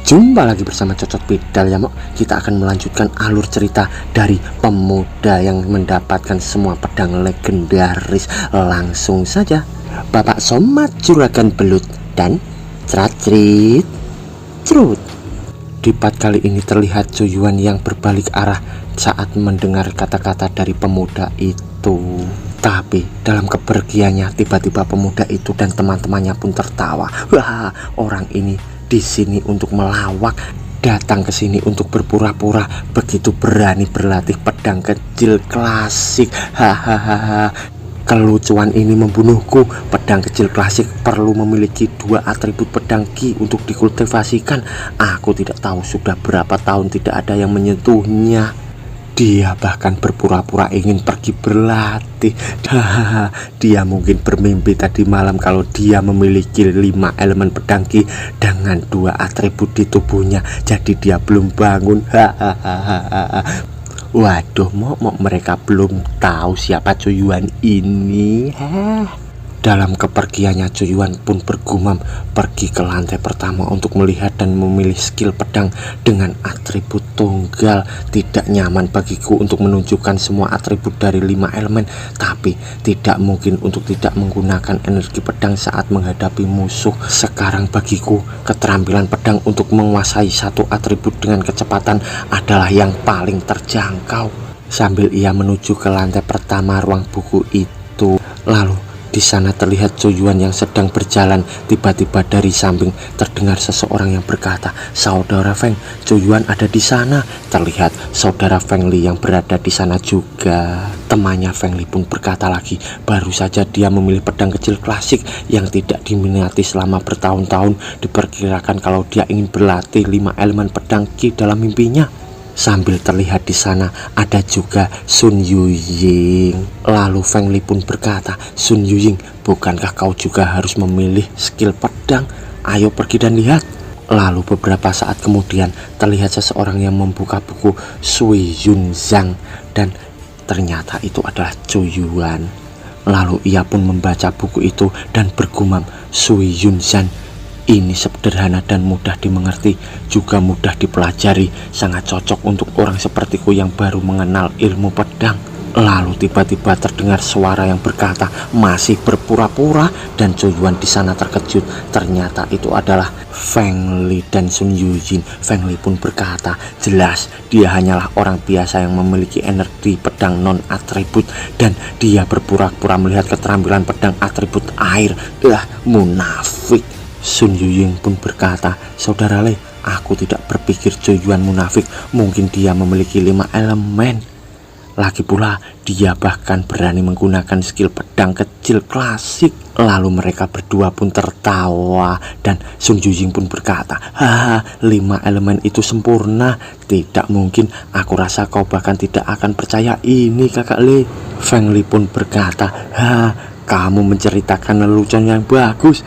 Jumpa lagi bersama Cocot Pedal ya Mok. Kita akan melanjutkan alur cerita dari pemuda yang mendapatkan semua pedang legendaris. Langsung saja, Bapak Somad Juragan Belut dan Cerat-cerit Cerut. Di part kali ini terlihat Cuyuan yang berbalik arah saat mendengar kata-kata dari pemuda itu. Tapi dalam kepergiannya tiba-tiba pemuda itu dan teman-temannya pun tertawa. Wah, orang ini di sini untuk melawak, datang ke sini untuk berpura-pura begitu berani berlatih pedang kecil klasik. Hahaha. Kelucuan ini membunuhku. Pedang kecil klasik perlu memiliki dua atribut pedang ki untuk dikultivasikan. Aku tidak tahu sudah berapa tahun tidak ada yang menyentuhnya. Dia bahkan berpura-pura ingin pergi berlatih. Dia mungkin bermimpi tadi malam kalau dia memiliki 5 elemen pedang ki dengan 2 atribut di tubuhnya. Jadi dia belum bangun. Waduh, mau mereka belum tahu siapa Cuyuan ini. Dalam kepergiannya Cuyuan pun bergumam pergi ke lantai pertama untuk melihat dan memilih skill pedang dengan atribut tunggal. Tidak nyaman bagiku untuk menunjukkan semua atribut dari 5 elemen, tapi tidak mungkin untuk tidak menggunakan energi pedang saat menghadapi musuh. Sekarang bagiku keterampilan pedang untuk menguasai satu atribut dengan kecepatan adalah yang paling terjangkau. Sambil ia menuju ke lantai pertama ruang buku itu, lalu di sana terlihat Cuyuan yang sedang berjalan. Tiba-tiba dari samping terdengar seseorang yang berkata, "Saudara Feng, Cuyuan ada di sana." Terlihat saudara Feng Li yang berada di sana juga. Temannya Feng Li pun berkata lagi, baru saja dia memilih pedang kecil klasik yang tidak diminati selama bertahun-tahun. Diperkirakan kalau dia ingin berlatih 5 elemen pedang ki dalam mimpinya. Sambil terlihat di sana ada juga Sun Yuying. Lalu Feng Li pun berkata, "Sun Yuying, bukankah kau juga harus memilih skill pedang? Ayo pergi dan lihat." Lalu beberapa saat kemudian terlihat seseorang yang membuka buku Sui Yun Zhang, dan ternyata itu adalah Cuyuan. Lalu ia pun membaca buku itu dan bergumam, Sui Yun Zhang ini sederhana dan mudah dimengerti, juga mudah dipelajari, sangat cocok untuk orang sepertiku yang baru mengenal ilmu pedang. Lalu tiba-tiba terdengar suara yang berkata, "Masih berpura-pura?" Dan Cuyuan di sana terkejut. Ternyata itu adalah Feng Li dan Sun Yujin. Feng Li pun berkata, "Jelas dia hanyalah orang biasa yang memiliki energi pedang non atribut, dan dia berpura-pura melihat keterampilan pedang atribut air. Munafik." Sun Yuying pun berkata, "Saudara Le, aku tidak berpikir Cuyuan munafik. Mungkin dia memiliki 5 elemen. Lagi pula dia bahkan berani menggunakan skill pedang kecil klasik." Lalu mereka berdua pun tertawa, dan Sun Yuying pun berkata, 5 elemen itu sempurna. Tidak mungkin, aku rasa kau bahkan tidak akan percaya ini kakak Le. Feng Li pun berkata, kamu menceritakan lelucon yang bagus.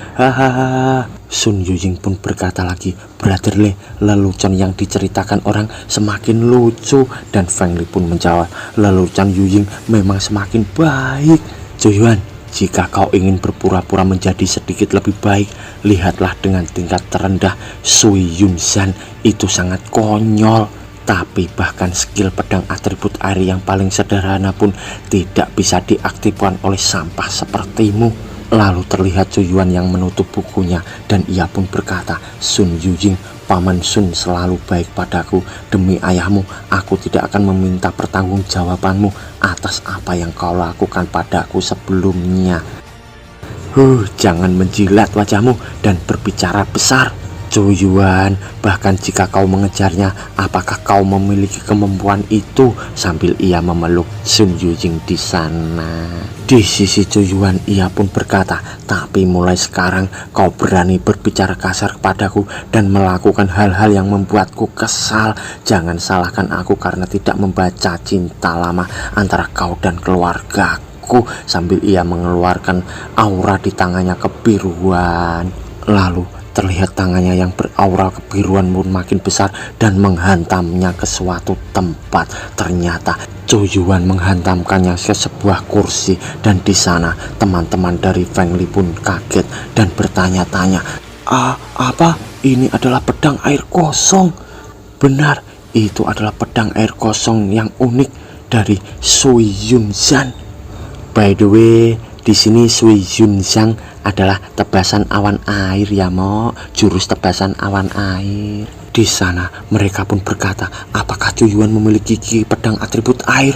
Sun Yuying pun berkata lagi, "Brother Le, lelucon yang diceritakan orang semakin lucu." Dan Feng Li pun menjawab, "Lelucon Yuying memang semakin baik." Cuyuan, jika kau ingin berpura-pura menjadi sedikit lebih baik, lihatlah dengan tingkat terendah Sui Yun Zhan. Itu sangat konyol. Tapi bahkan skill pedang atribut air yang paling sederhana pun tidak bisa diaktifkan oleh sampah sepertimu. Lalu terlihat Cuyuan yang menutup bukunya, dan ia pun berkata, "Sun Yujing, Paman Sun selalu baik padaku. Demi ayahmu, aku tidak akan meminta pertanggungjawabanmu atas apa yang kau lakukan padaku sebelumnya." Jangan menjilat wajahmu dan berbicara besar, Cuyuan. Bahkan jika kau mengejarnya, apakah kau memiliki kemampuan itu? Sambil ia memeluk Sun Yujing di sana. Di sisi Cuyuan ia pun berkata, "Tapi mulai sekarang kau berani berbicara kasar kepadaku dan melakukan hal-hal yang membuatku kesal. Jangan salahkan aku karena tidak membaca cinta lama antara kau dan keluargaku." Sambil ia mengeluarkan aura di tangannya kebiruan. Lalu terlihat tangannya yang beraura kebiruan pun makin besar dan menghantamnya ke suatu tempat. Ternyata Cuyuan menghantamkannya ke sebuah kursi, dan di sana teman-teman dari Feng Li pun kaget dan bertanya-tanya, Apa? ini adalah pedang air kosong. Benar, itu adalah pedang air kosong yang unik dari Sui Yunzhan. By the way, di sini Sui Yunzhan adalah tebasan awan air ya Mo, jurus tebasan awan air. Di sana mereka pun berkata, apakah Cuyuan memiliki pedang atribut air?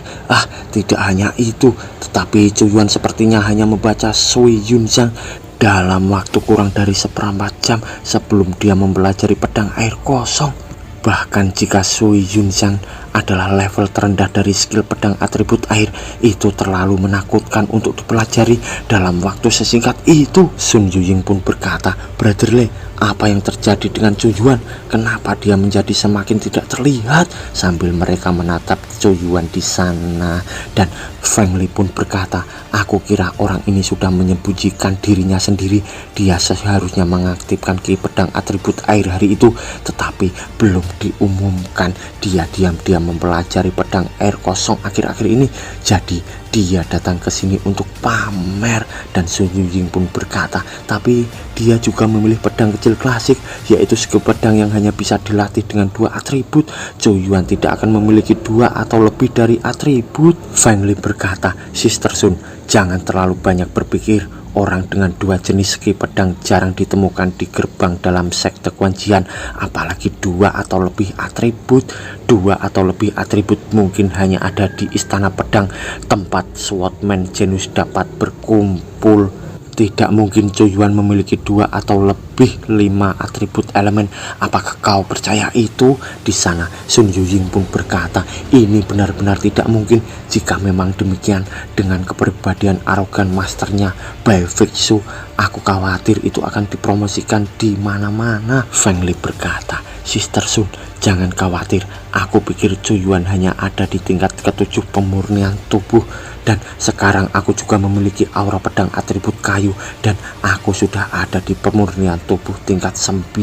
Tidak hanya itu, tetapi Cuyuan sepertinya hanya membaca Sui Yunzhan dalam waktu kurang dari seperempat jam sebelum dia mempelajari pedang air kosong. Bahkan jika Sui Yunzhan adalah level terendah dari skill pedang atribut air, itu terlalu menakutkan untuk dipelajari dalam waktu sesingkat itu. Sun Yuying pun berkata, Brother Lei, apa yang terjadi dengan Cuyuan? Kenapa dia menjadi semakin tidak terlihat? Sambil mereka menatap Cuyuan di sana. Dan Feng Li pun berkata, aku kira orang ini sudah menyembunyikan dirinya sendiri. Dia seharusnya mengaktifkan ki pedang atribut air hari itu, tetapi belum diumumkan. Dia diam-diam mempelajari pedang air kosong akhir-akhir ini. Jadi dia datang ke sini untuk pamer. Dan Sun Yuying pun berkata, tapi dia juga memilih pedang kecil klasik, yaitu skill pedang yang hanya bisa dilatih dengan 2 atribut. Cuyuan tidak akan memiliki 2 atau lebih dari atribut. Feng Li berkata, Sister Sun, jangan terlalu banyak berpikir. Orang dengan 2 jenis skill pedang jarang ditemukan di gerbang dalam sekte Kuanjian, apalagi 2 atau lebih atribut. 2 atau lebih atribut mungkin hanya ada di istana pedang, tempat Swordman Genus dapat berkumpul. Tidak mungkin Cuyuan memiliki 2 atau lebih 5 atribut elemen. Apakah kau percaya itu? Di sana Sun Yuying pun berkata, ini benar-benar tidak mungkin. Jika memang demikian, dengan kepribadian arogan masternya Bai Fixu, aku khawatir itu akan dipromosikan di mana-mana. Feng Li berkata, Sister Sun, jangan khawatir. Aku pikir Cuyuan hanya ada di tingkat ke-7 pemurnian tubuh. Dan sekarang aku juga memiliki aura pedang atribut kayu. Dan aku sudah ada di pemurnian tubuh tingkat 9.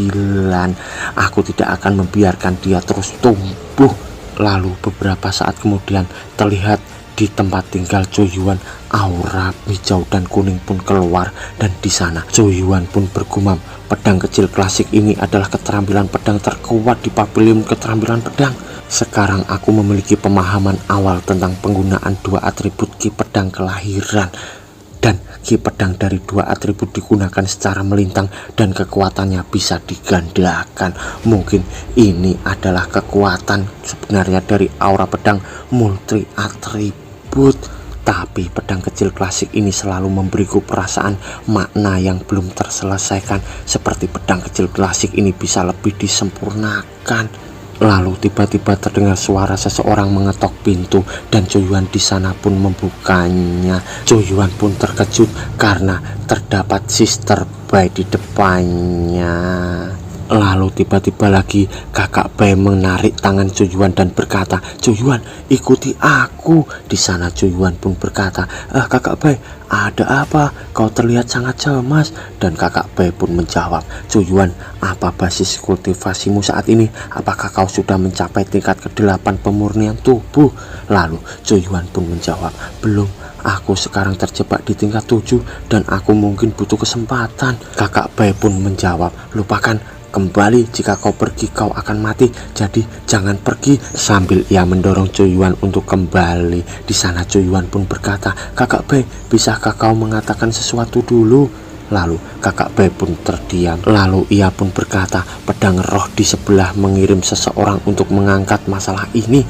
Aku tidak akan membiarkan dia terus tumbuh. Lalu beberapa saat kemudian terlihat di tempat tinggal Cuyuan, aura hijau dan kuning pun keluar. Dan di sana Cuyuan pun bergumam, pedang kecil klasik ini adalah keterampilan pedang terkuat di pavilion keterampilan pedang. Sekarang aku memiliki pemahaman awal tentang penggunaan 2 atribut ki pedang kelahiran. Dan ki pedang dari 2 atribut digunakan secara melintang dan kekuatannya bisa digandakan. Mungkin ini adalah kekuatan sebenarnya dari aura pedang multi atribut. Tapi pedang kecil klasik ini selalu memberiku perasaan makna yang belum terselesaikan. Seperti pedang kecil klasik ini bisa lebih disempurnakan. Lalu tiba-tiba terdengar suara seseorang mengetok pintu dan Cuyuan di sana pun membukanya. Cuyuan pun terkejut karena terdapat Sister Bai di depannya. Lalu tiba-tiba lagi kakak Bai menarik tangan Cuyuan dan berkata, Cuyuan, ikuti aku. Di sana Cuyuan pun berkata, kakak Bai, ada apa? Kau terlihat sangat cemas. Dan kakak Bai pun menjawab, Cuyuan, apa basis kultivasimu saat ini? Apakah kau sudah mencapai tingkat ke-8 pemurnian tubuh? Lalu Cuyuan pun menjawab, belum. Aku sekarang terjebak di tingkat 7 dan aku mungkin butuh kesempatan. Kakak Bai pun menjawab, lupakan. Kembali, jika kau pergi kau akan mati, jadi jangan pergi. Sambil ia mendorong Cuyuan untuk kembali. Di sana Cuyuan pun berkata, kakak Bai, bisakah kau mengatakan sesuatu dulu? Lalu kakak Bai pun terdiam. Lalu ia pun berkata, pedang roh di sebelah mengirim seseorang untuk mengangkat masalah ini.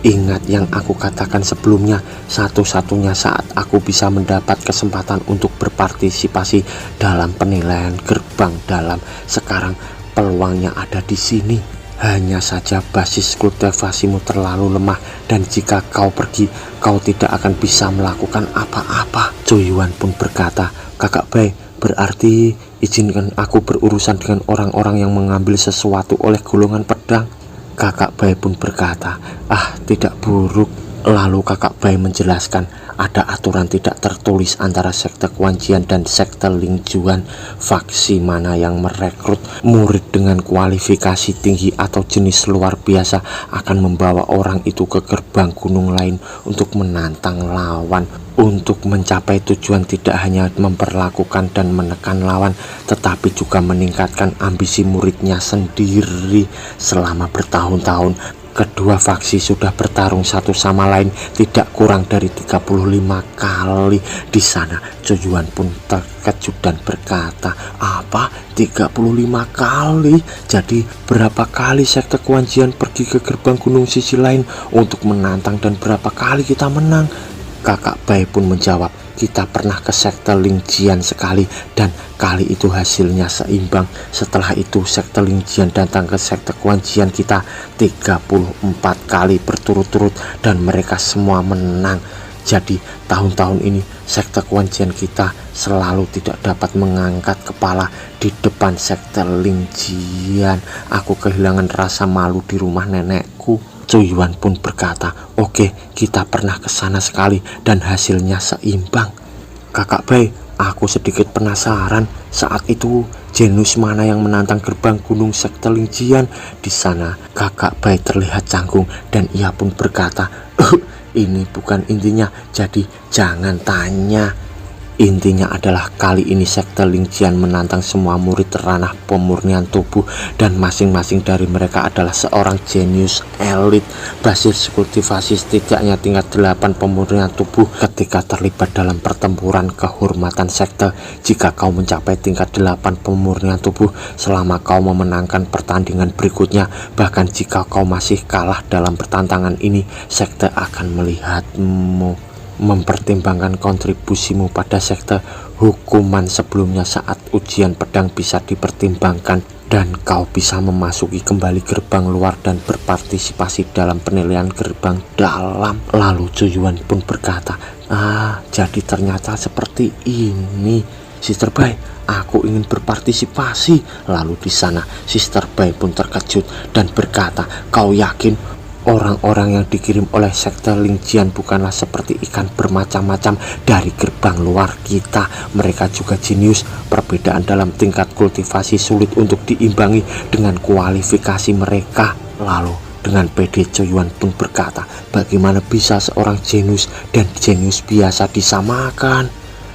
Ingat yang aku katakan sebelumnya, satu-satunya saat aku bisa mendapat kesempatan untuk berpartisipasi dalam penilaian gerbang dalam. Sekarang peluangnya ada di sini. Hanya saja basis kultivasimu terlalu lemah, dan jika kau pergi, kau tidak akan bisa melakukan apa-apa. Cuyuan pun berkata, kakak Bai, berarti izinkan aku berurusan dengan orang-orang yang mengambil sesuatu oleh golongan pedang. Kakak Bai pun berkata, tidak buruk. Lalu kakak Bai menjelaskan ada aturan tidak tertulis antara sekte Kuanjian dan sekte Lingjuan. Faksi mana yang merekrut murid dengan kualifikasi tinggi atau jenis luar biasa akan membawa orang itu ke gerbang gunung lain untuk menantang lawan. Untuk mencapai tujuan tidak hanya memperlakukan dan menekan lawan, tetapi juga meningkatkan ambisi muridnya sendiri. Selama bertahun-tahun kedua faksi sudah bertarung satu sama lain tidak kurang dari 35 kali. Di sana Cujuan pun terkejut dan berkata, apa 35 kali? Jadi berapa kali sekte Kuanjian pergi ke gerbang gunung sisi lain untuk menantang dan berapa kali kita menang? Kakak Bai pun menjawab, kita pernah ke sekte Lingjian sekali dan kali itu hasilnya seimbang. Setelah itu sekte Lingjian datang ke sekte Kuanjian kita 34 kali berturut-turut dan mereka semua menang. Jadi tahun-tahun ini sekte Kuanjian kita selalu tidak dapat mengangkat kepala di depan sekte Lingjian. Aku kehilangan rasa malu di rumah nenekku. Cujuan pun berkata, oke, kita pernah ke sana sekali dan hasilnya seimbang. Kakak Bai, aku sedikit penasaran, saat itu jenius mana yang menantang gerbang gunung sekte Lingjian? Di sana kakak Bai terlihat canggung dan ia pun berkata, ini bukan intinya, jadi jangan tanya. Intinya adalah kali ini sekte Lingjian menantang semua murid ranah pemurnian tubuh dan masing-masing dari mereka adalah seorang jenius elit. Basis kultivasi setidaknya tingkat 8 pemurnian tubuh. Ketika terlibat dalam pertempuran kehormatan sekte, jika kau mencapai tingkat 8 pemurnian tubuh selama kau memenangkan pertandingan berikutnya, bahkan jika kau masih kalah dalam pertantangan ini, sekte akan melihatmu, mempertimbangkan kontribusimu pada sekte. Hukuman sebelumnya saat ujian pedang bisa dipertimbangkan dan kau bisa memasuki kembali gerbang luar dan berpartisipasi dalam penilaian gerbang dalam. Lalu Cujuan pun berkata, jadi ternyata seperti ini. Sister Bai, aku ingin berpartisipasi. Lalu di sana Sister Bai pun terkejut dan berkata, kau yakin? Orang-orang yang dikirim oleh sekte Lingjian bukanlah seperti ikan bermacam-macam dari gerbang luar kita. Mereka juga jenius. Perbedaan dalam tingkat kultivasi sulit untuk diimbangi dengan kualifikasi mereka. Lalu dengan pede Cujuan pun berkata, bagaimana bisa seorang jenius dan jenius biasa disamakan?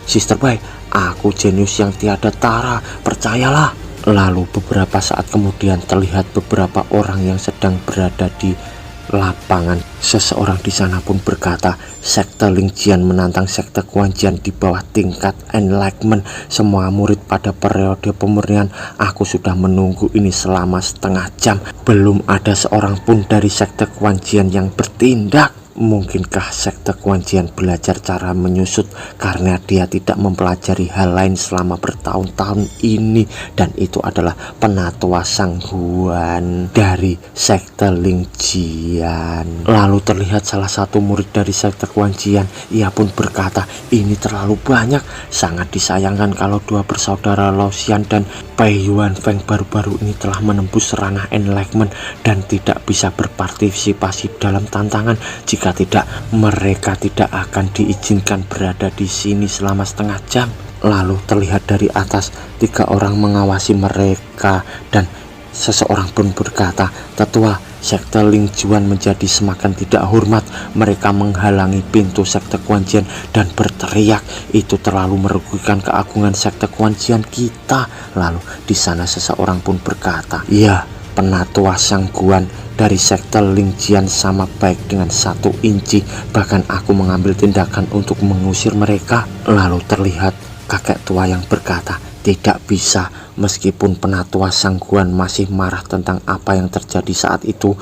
Sister Bai, aku jenius yang tiada tara, percayalah. Lalu beberapa saat kemudian terlihat beberapa orang yang sedang berada di lapangan. Seseorang di sana pun berkata, sekte Lingjian menantang sekte Kuanjian di bawah tingkat enlightenment. Semua murid pada periode pemurnian. Aku sudah menunggu ini selama setengah jam. Belum ada seorang pun dari sekte Kuanjian yang bertindak. Mungkinkah sekte Kuanjian belajar cara menyusut karena dia tidak mempelajari hal lain selama bertahun-tahun ini, dan itu adalah penatua sangguan dari sekte Lingjian. Lalu terlihat salah satu murid dari sekte Kuanjian. Ia pun berkata, ini terlalu banyak. Sangat disayangkan kalau dua bersaudara Lausian dan Pai Yuan Feng baru-baru ini telah menembus ranah enlightenment dan tidak bisa berpartisipasi dalam tantangan. Jika tidak, mereka tidak akan diizinkan berada di sini selama setengah jam. Lalu terlihat dari atas 3 orang mengawasi mereka dan seseorang pun berkata, tetua, sekte Lingjuan menjadi semakin tidak hormat. Mereka menghalangi pintu sekte Kuanjian dan berteriak, itu terlalu merugikan keagungan sekte Kuanjian kita. Lalu di sana seseorang pun berkata, ya, penatua sangguan dari sekte Lingjian sama baik dengan 1 inci. Bahkan aku mengambil tindakan untuk mengusir mereka. Lalu terlihat kakek tua yang berkata, tidak bisa. Meskipun penatua sangguan masih marah tentang apa yang terjadi saat itu,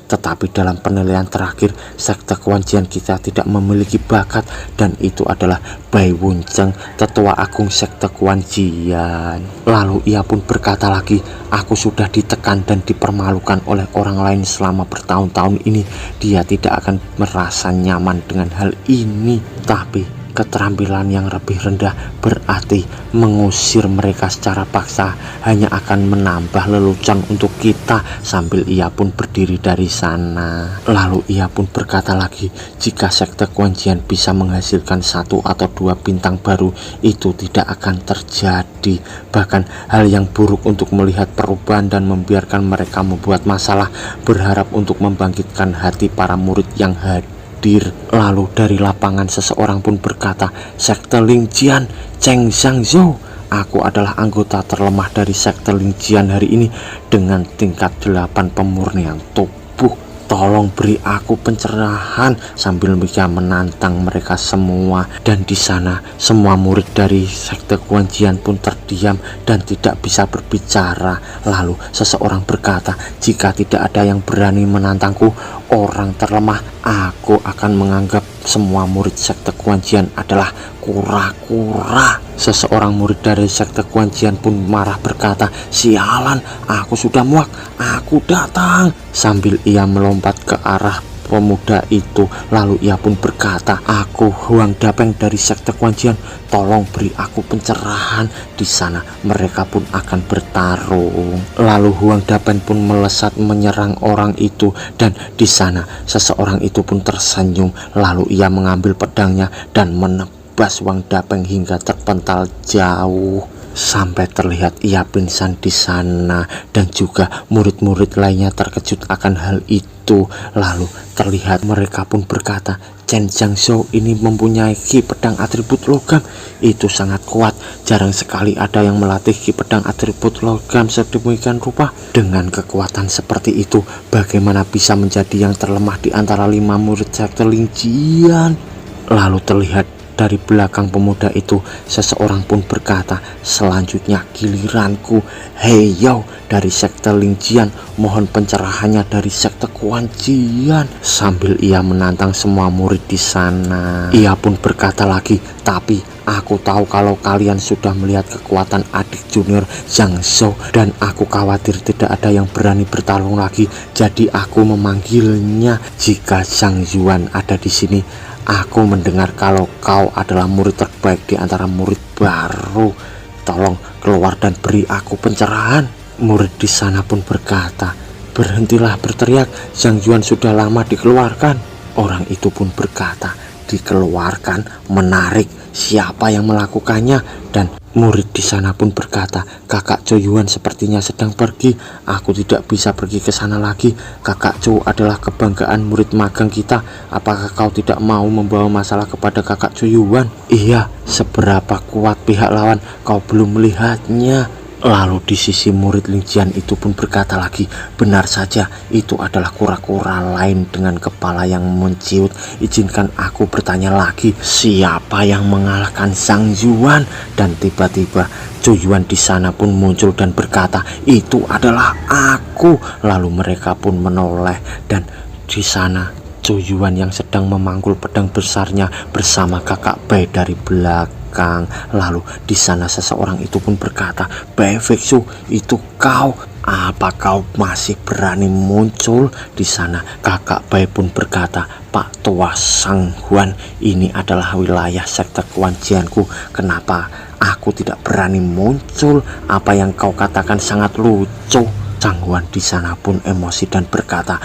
tetapi dalam penilaian terakhir sekte Kuanjian kita tidak memiliki bakat, dan itu adalah Bai Wunceng, tetua agung sekte Kuanjian. Lalu ia pun berkata lagi, aku sudah ditekan dan dipermalukan oleh orang lain selama bertahun-tahun ini. Dia tidak akan merasa nyaman dengan hal ini. Tapi keterampilan yang lebih rendah, berarti mengusir mereka secara paksa hanya akan menambah lelucon untuk kita. Sambil ia pun berdiri dari sana. Lalu ia pun berkata lagi, jika sekte Quanjian bisa menghasilkan 1 atau 2 bintang baru, itu tidak akan terjadi. Bahkan hal yang buruk untuk melihat perubahan dan membiarkan mereka membuat masalah, berharap untuk membangkitkan hati para murid yang hadir. Lalu dari lapangan seseorang pun berkata, sekte Lingjian, Cheng Zhangzhou, aku adalah anggota terlemah dari sekte Lingjian hari ini dengan tingkat 8 pemurnian tubuh. Tolong beri aku pencerahan. Sambil ia menantang mereka semua. Dan di sana semua murid dari sekte Quanjian pun terdiam dan tidak bisa berbicara. Lalu seseorang berkata, jika tidak ada yang berani menantangku, orang terlemah, aku akan menganggap semua murid sekte Quanjian adalah kura-kura. Seseorang murid dari sekte Quanjian pun marah berkata, sialan, aku sudah muak, aku datang. Sambil ia melompat ke arah pemuda itu, lalu ia pun berkata, aku Huang Dapeng dari sekte Quanjian, tolong beri aku pencerahan. Di sana mereka pun akan bertarung. Lalu Huang Dapeng pun melesat menyerang orang itu, dan di sana seseorang itu pun tersenyum. Lalu ia mengambil pedangnya dan menebas Huang Dapeng hingga terpental jauh sampai terlihat ia pingsan di sana. Dan juga murid-murid lainnya terkejut akan hal itu. Lalu terlihat mereka pun berkata, Chen Zhangzhou ini mempunyai ki pedang atribut logam. Itu sangat kuat, jarang sekali ada yang melatih ki pedang atribut logam sedemikian rupa. Dengan kekuatan seperti itu, bagaimana bisa menjadi yang terlemah di antara 5 murid sekte Lingjian? Lalu terlihat dari belakang pemuda itu seseorang pun berkata, selanjutnya giliranku. Hei yo, dari sekte Lingjian, mohon pencerahannya dari sekte Quanjian. Sambil ia menantang semua murid di sana. Ia pun berkata lagi, tapi aku tahu kalau kalian sudah melihat kekuatan adik junior Zhangzhou, dan aku khawatir tidak ada yang berani bertarung lagi. Jadi aku memanggilnya. Jika Zhang Yuan ada di sini, aku mendengar kalau kau adalah murid terbaik di antara murid baru. Tolong keluar dan beri aku pencerahan. Murid di sana pun berkata, berhentilah berteriak, Zhang Yuan sudah lama dikeluarkan. Orang itu pun berkata, dikeluarkan? Menarik, siapa yang melakukannya? Dan murid di sana pun berkata, kakak Zhou Yuan sepertinya sedang pergi. Aku tidak bisa pergi ke sana lagi. Kakak Zhou adalah kebanggaan murid magang kita. Apakah kau tidak mau membawa masalah kepada kakak Zhou Yuan? Iya, seberapa kuat pihak lawan kau belum melihatnya. Lalu di sisi murid Lingjian itu pun berkata lagi, benar saja, itu adalah kura-kura lain dengan kepala yang menciut. Izinkan aku bertanya lagi, siapa yang mengalahkan Zhang Yuan? Dan tiba-tiba Zhou Yuan di sana pun muncul dan berkata, itu adalah aku. Lalu mereka pun menoleh, dan di sana Zhou Yuan yang sedang memangkul pedang besarnya bersama kakak Bai dari belakang. Lalu di sana seseorang itu pun berkata, Bai Fengsu, itu kau? Apa kau masih berani muncul? Di sana kakak Bai pun berkata, Pak Tua Sang Huan, ini adalah wilayah sekte Quanjianku. Kenapa aku tidak berani muncul? Apa yang kau katakan sangat lucu. Sang Huan di sana pun emosi dan berkata,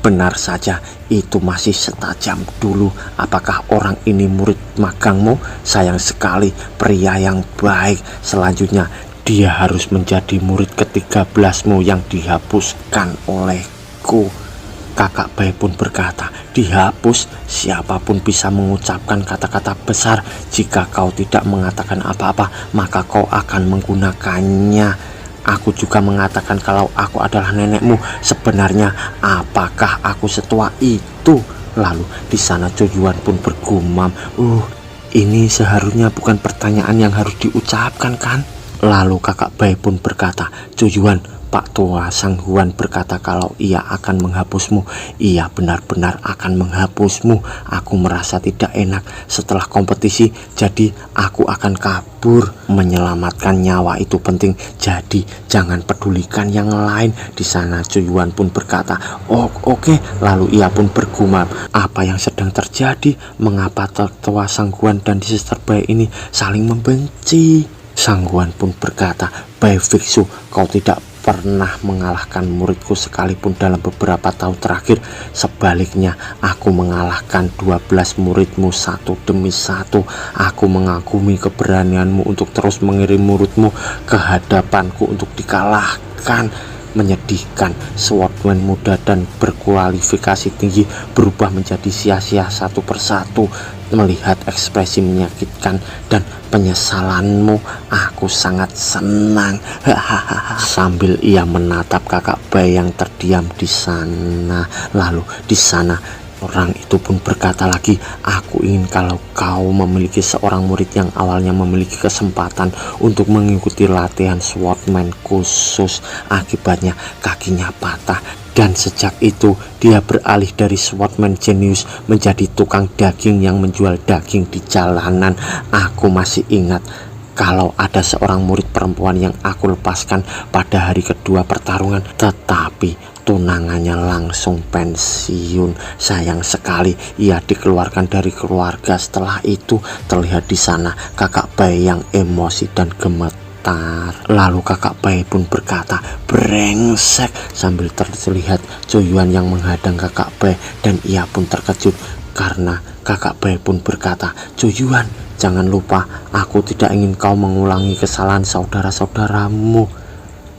benar saja, itu masih setajam dulu. Apakah orang ini murid magangmu? Sayang sekali, pria yang baik. Selanjutnya dia harus menjadi murid ke-13mu yang dihapuskan olehku. Kakak Bai pun berkata, dihapus? Siapapun bisa mengucapkan kata-kata besar. Jika kau tidak mengatakan apa-apa, maka kau akan menggunakannya. Aku juga mengatakan kalau aku adalah nenekmu. Sebenarnya apakah aku setua itu? Lalu di sana Zhou Yuan pun bergumam, ini seharusnya bukan pertanyaan yang harus diucapkan kan? Lalu kakak Bai pun berkata, Zhou Yuan, Pak tua Sang Huan berkata kalau ia akan menghapusmu. Ia benar-benar akan menghapusmu. Aku merasa tidak enak setelah kompetisi, jadi aku akan kabur. Menyelamatkan nyawa itu penting, jadi jangan pedulikan yang lain. Di sana Zhou Yuan pun berkata, oh oke. Lalu ia pun bergumam, apa yang sedang terjadi? Mengapa tetua Sang Huan dan Sister Bai ini saling membenci? Sang Huan pun berkata, Bai Biksu, kau tidak pernah mengalahkan muridku sekalipun dalam beberapa tahun terakhir. Sebaliknya, aku mengalahkan 12 muridmu satu demi satu. Aku mengagumi keberanianmu untuk terus mengirim muridmu ke hadapanku untuk dikalahkan. Menyedihkan, swordman muda dan berkualifikasi tinggi berubah menjadi sia-sia satu persatu. Melihat ekspresi menyakitkan dan penyesalanmu, aku sangat senang. Sambil ia menatap kakak Bai yang terdiam di sana. Lalu di sana orang itu pun berkata lagi, aku ingin kalau kau memiliki seorang murid yang awalnya memiliki kesempatan untuk mengikuti latihan swordman khusus. Akibatnya kakinya patah, dan sejak itu dia beralih dari swordman jenius menjadi tukang daging yang menjual daging di jalanan. Aku masih ingat kalau ada seorang murid perempuan yang aku lepaskan pada hari kedua pertarungan, tetapi tunangannya langsung pensiun. Sayang sekali ia dikeluarkan dari keluarga. Setelah itu terlihat di sana kakak Bai yang emosi dan gemetar. Lalu kakak Bai pun berkata, brengsek, sambil terlihat Zhou Yuan yang menghadang kakak Bai, dan ia pun terkejut karena kakak Bai pun berkata, Zhou Yuan, jangan lupa, aku tidak ingin kau mengulangi kesalahan saudara-saudaramu.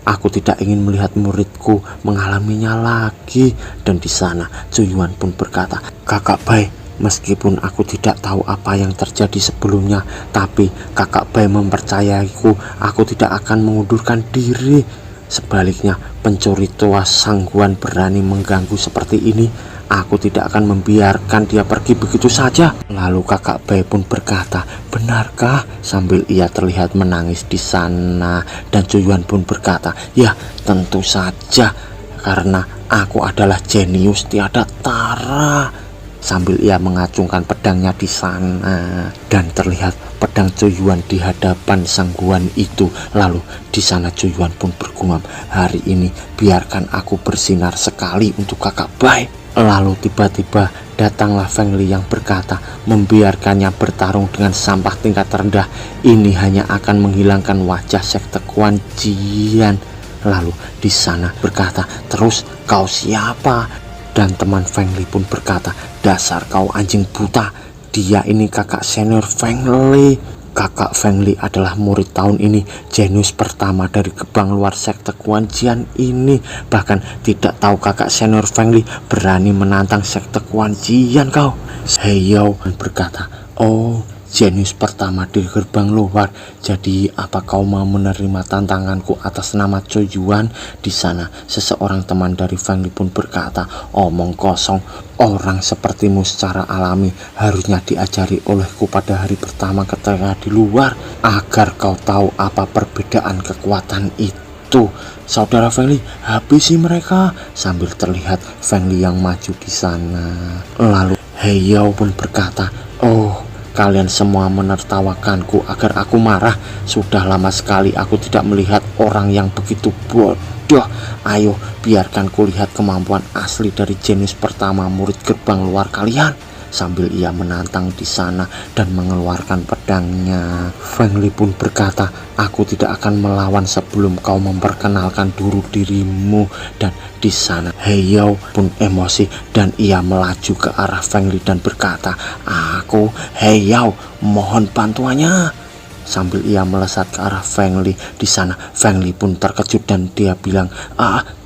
Aku tidak ingin melihat muridku mengalaminya lagi. Dan di sana Zhou Yuan pun berkata, kakak Bai, meskipun aku tidak tahu apa yang terjadi sebelumnya, tapi kakak Bai mempercayaiku, aku tidak akan mengundurkan diri. Sebaliknya, pencuri tua Sang Huan berani mengganggu seperti ini, aku tidak akan membiarkan dia pergi begitu saja. Lalu kakak Bai pun berkata, benarkah? Sambil ia terlihat menangis di sana. Dan Zhou Yuan pun berkata, ya tentu saja, karena aku adalah jenius tiada tara. Sambil ia mengacungkan pedangnya di sana, dan terlihat pedang Zhou Yuan di hadapan Sang Huan itu. Lalu di sana Zhou Yuan pun bergumam, hari ini biarkan aku bersinar sekali untuk kakak Bai. Lalu tiba-tiba datanglah Feng Li yang berkata, membiarkannya bertarung dengan sampah tingkat rendah ini hanya akan menghilangkan wajah sekte Kuan Jian. Lalu di sana berkata, terus kau siapa? Dan teman Feng Li pun berkata, dasar kau anjing buta, dia ini kakak senior Feng Li. Kakak Feng Li adalah murid tahun ini, jenius pertama dari gebang luar sekte Kuan Jian ini. Bahkan tidak tahu kakak senior Feng Li berani menantang sekte Kuan Jian kau. Heiyou berkata, oh jenius pertama di gerbang luar, jadi apa kau mau menerima tantanganku atas nama Zhou Yuan? Di sana seseorang teman dari Feng Li pun berkata, omong kosong, orang sepertimu secara alami harusnya diajari olehku pada hari pertama ketika di luar, agar kau tahu apa perbedaan kekuatan itu. Saudara Feng Li, habisi mereka. Sambil terlihat Feng Li yang maju di sana. Lalu Heiyou pun berkata, oh kalian semua menertawakanku agar aku marah. Sudah lama sekali aku tidak melihat orang yang begitu bodoh. Ayo biarkan kulihat kemampuan asli dari jenius pertama murid gerbang luar kalian. Sambil ia menantang di sana dan mengeluarkan pedangnya. Feng Li pun berkata, aku tidak akan melawan sebelum kau memperkenalkan dulu dirimu. Dan di sana Heiyou pun emosi dan ia melaju ke arah Feng Li dan berkata, aku Heiyou, mohon bantuannya. Sambil ia melesat ke arah Feng Li. Di sana Feng Li pun terkejut dan dia bilang,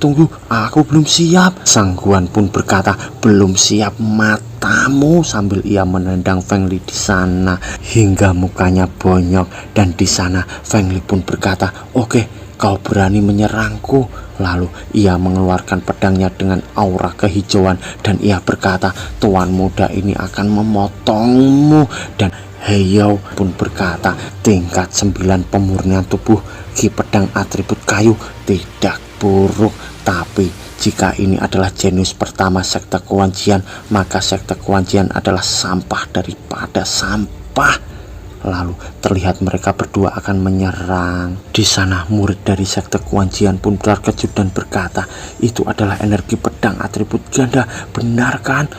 tunggu, aku belum siap. Sang Huan pun berkata, belum siap matamu. Sambil ia menendang Feng Li di sana hingga mukanya bonyok. Dan di sana Feng Li pun berkata, oke, kau berani menyerangku. Lalu ia mengeluarkan pedangnya dengan aura kehijauan dan ia berkata, tuan muda ini akan memotongmu. Dan Heiyou pun berkata, tingkat 9 pemurnian tubuh, ki pedang atribut kayu, tidak buruk. Tapi jika ini adalah jenius pertama sekte Kuanjian, maka sekte Kuanjian adalah sampah daripada sampah. Lalu terlihat mereka berdua akan menyerang. Di sana murid dari sekte Kuanjian pun terkejut dan berkata, itu adalah energi pedang atribut ganda, benar kan?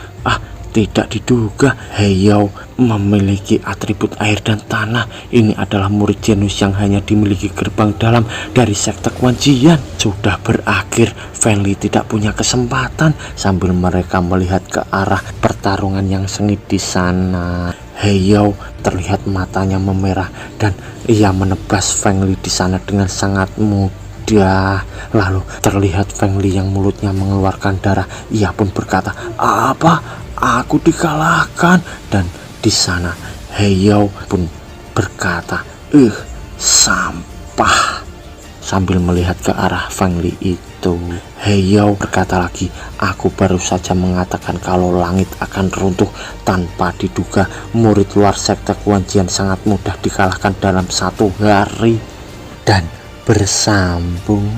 Tidak diduga Heiyao memiliki atribut air dan tanah. Ini adalah murid jenius yang hanya dimiliki gerbang dalam dari sekte Kuanjian. Sudah berakhir, Feng Li tidak punya kesempatan. Sambil mereka melihat ke arah pertarungan yang sengit di sana, Heiyao terlihat matanya memerah dan ia menebas Feng Li di sana dengan sangat mudah. Lalu terlihat Feng Li yang mulutnya mengeluarkan darah. Ia pun berkata, apa? Aku dikalahkan. Dan di sana Heiyao pun berkata, sampah. Sambil melihat ke arah Feng Li itu, Heiyao berkata lagi, aku baru saja mengatakan kalau langit akan runtuh. Tanpa diduga, murid luar sekte Kuanjian sangat mudah dikalahkan dalam 1 hari. Dan bersambung.